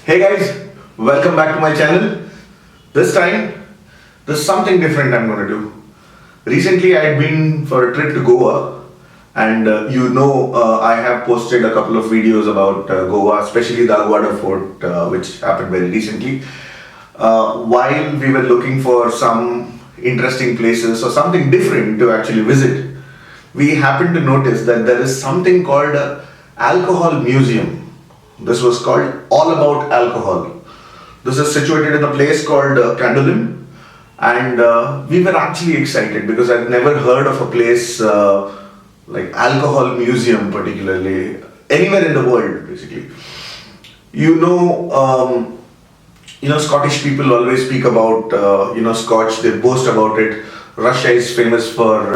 Hey guys, welcome back to my channel. This time, there's something different I'm going to do. Recently, I had been for a trip to Goa, and I have posted a couple of videos about Goa, especially the Aguada Fort, which happened very recently. While we were looking for some interesting places or something different to actually visit, we happened to notice that there is something called a alcohol museum. This was called All About Alcohol. This is situated in a place called Candolim, and we were actually excited because I'd never heard of a place like alcohol museum, particularly anywhere in the world, basically. Scottish people always speak about Scotch. They boast about it. Russia is famous for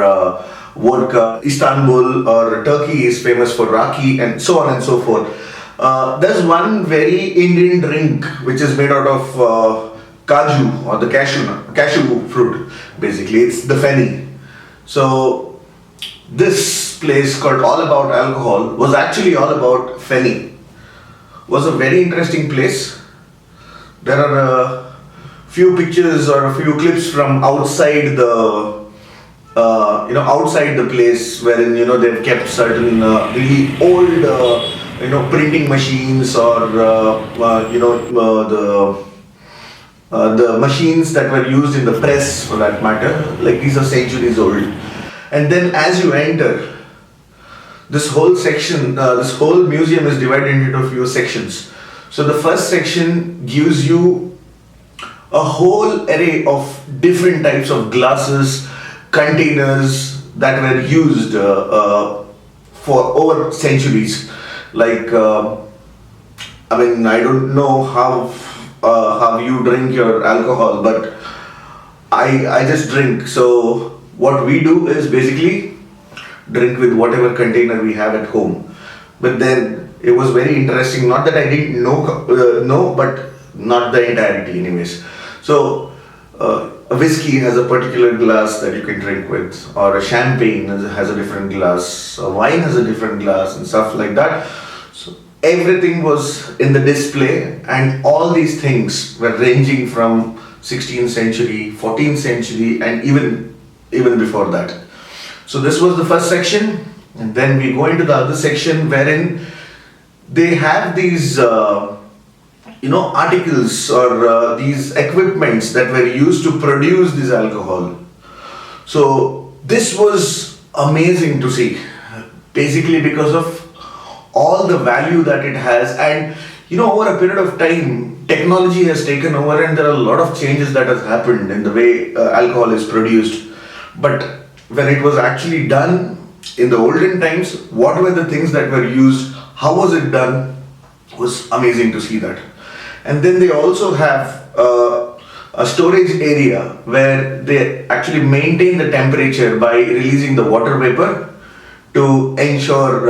vodka. Istanbul or Turkey is famous for raki, and so on and so forth. There's one very Indian drink which is made out of kaju or the cashew fruit. Basically, it's the fenny. So this place called All About Alcohol was actually all about fenny. Was a very interesting place. There are a few pictures or a few clips from outside the place, wherein they've kept certain really old printing machines or the machines that were used in the press, for that matter. Like, these are centuries old. And then as you enter, this whole section, this whole museum is divided into a few sections. So the first section gives you a whole array of different types of glasses, containers that were used for over centuries. Like, I don't know how you drink your alcohol, but I just drink. So what we do is basically drink with whatever container we have at home. But then it was very interesting. Not that I didn't know, but not the entirety, anyways. So a whiskey has a particular glass that you can drink with, or a champagne has a different glass, a wine has a different glass, and stuff like that. So everything was in the display, and all these things were ranging from 16th century, 14th century, and even before that. So this was the first section, and then we go into the other section wherein they have these articles or these equipments that were used to produce this alcohol. So this was amazing to see, basically because of all the value that it has. And over a period of time, technology has taken over, and there are a lot of changes that has happened in the way alcohol is produced. But when it was actually done in the olden times, what were the things that were used, how was it done, was amazing to see that. And then they also have a storage area where they actually maintain the temperature by releasing the water vapor to ensure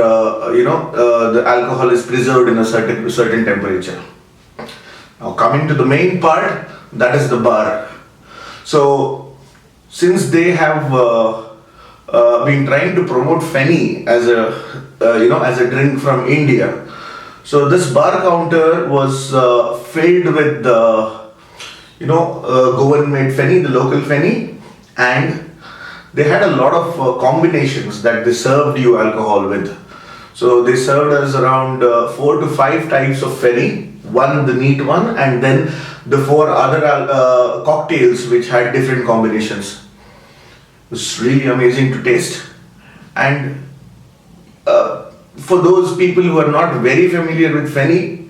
the alcohol is preserved in a certain temperature. Now, coming to the main part, that is the bar. So since they have been trying to promote fenny as a drink from India, so this bar counter was filled with Goan made fenny, the local fenny, and they had a lot of combinations that they served you alcohol with. So they served us around 4 to 5 types of fenny, one the neat one, and then the 4 other cocktails which had different combinations. It was really amazing to taste. And for those people who are not very familiar with fenny,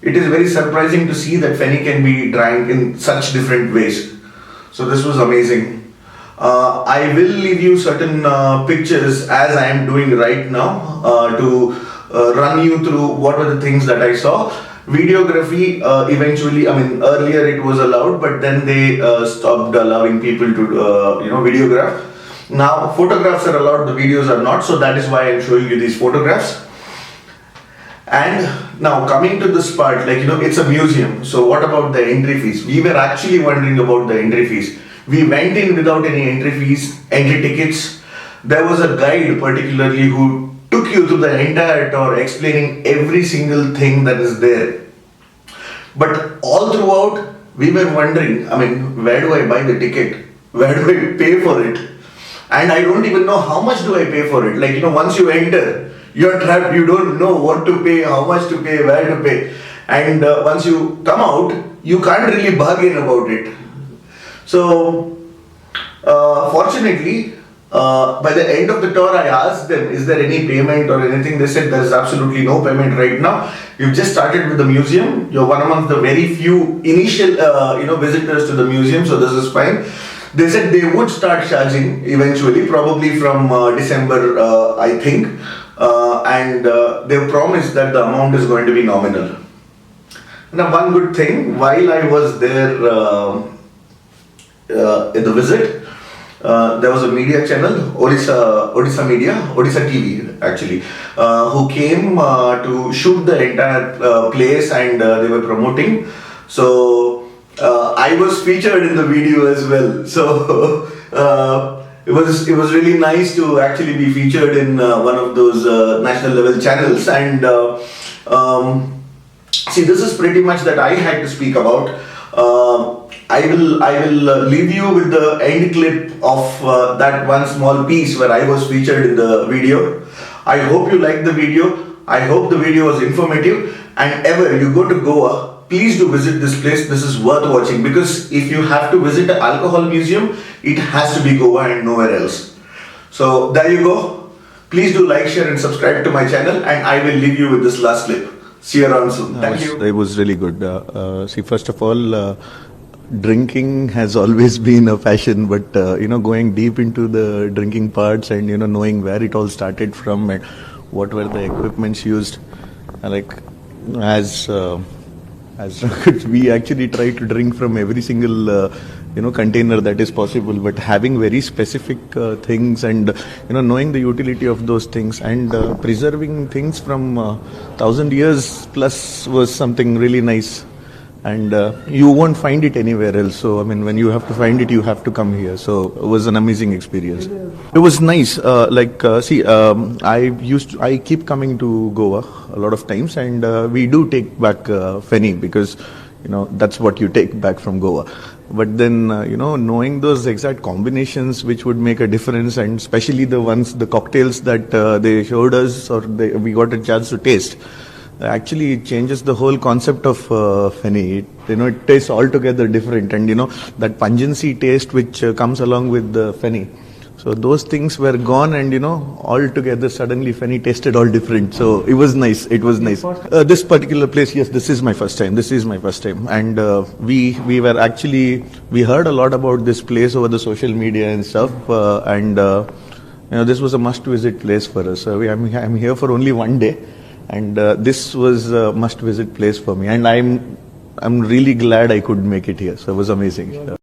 it is very surprising to see that fenny can be drank in such different ways. So this was amazing. I will leave you certain pictures, as I am doing right now, to run you through what were the things that I saw. Videography, earlier it was allowed, but then they stopped allowing people to videograph. Now photographs are allowed, the videos are not, so that is why I am showing you these photographs. And now coming to this part, it's a museum, so what about the entry fees? We were actually wondering about the entry fees. We went in without any entry tickets. There was a guide particularly who took you through the entire tour, explaining every single thing that is there. But all throughout, we were wondering, I mean, where do I buy the ticket? Where do I pay for it? And I don't even know how much do I pay for it. Like, once you enter, you're trapped. You don't know what to pay, how much to pay, where to pay. And once you come out, you can't really bargain about it. So, fortunately, by the end of the tour, I asked them, is there any payment or anything? They said there is absolutely no payment right now. You've just started with the museum. You're one among the very few initial, visitors to the museum, so this is fine. They said they would start charging eventually, probably from December, I think. And they promised that the amount is going to be nominal. Now, one good thing, while I was there in the visit, there was a media channel, Odisha TV actually, who came to shoot the entire place, and they were promoting. So I was featured in the video as well. So it was really nice to actually be featured in one of those national level channels. And see, this is pretty much that I had to speak about. I will leave you with the end clip of that one small piece where I was featured in the video. I hope you liked the video. I hope the video was informative. And ever you go to Goa, please do visit this place. This is worth watching, because if you have to visit an alcohol museum, it has to be Goa and nowhere else. So there you go. Please do like, share and subscribe to my channel, and I will leave you with this last clip. See you around soon. Thank you. It was really good. See, first of all, drinking has always been a passion, but going deep into the drinking parts and knowing where it all started from and what were the equipments used, like as we actually try to drink from every single container that is possible, but having very specific things and knowing the utility of those things and preserving things from 1,000 years plus was something really nice. And you won't find it anywhere else. So, I mean, when you have to find it, you have to come here. So, it was an amazing experience. It was nice. I keep coming to Goa a lot of times, and we do take back fenny, because, that's what you take back from Goa. But then, knowing those exact combinations which would make a difference, and especially the cocktails that they showed us, or we got a chance to taste, actually it changes the whole concept of fenny. It tastes altogether different, and that pungency taste which comes along with the fenny. So those things were gone, and altogether suddenly fenny tasted all different. So it was nice. It was nice. This particular place, yes, this is my first time. And we heard a lot about this place over the social media and stuff, and this was a must-visit place for us. I'm here for only one day. And this was a must-visit place for me, and I'm really glad I could make it here. So it was amazing.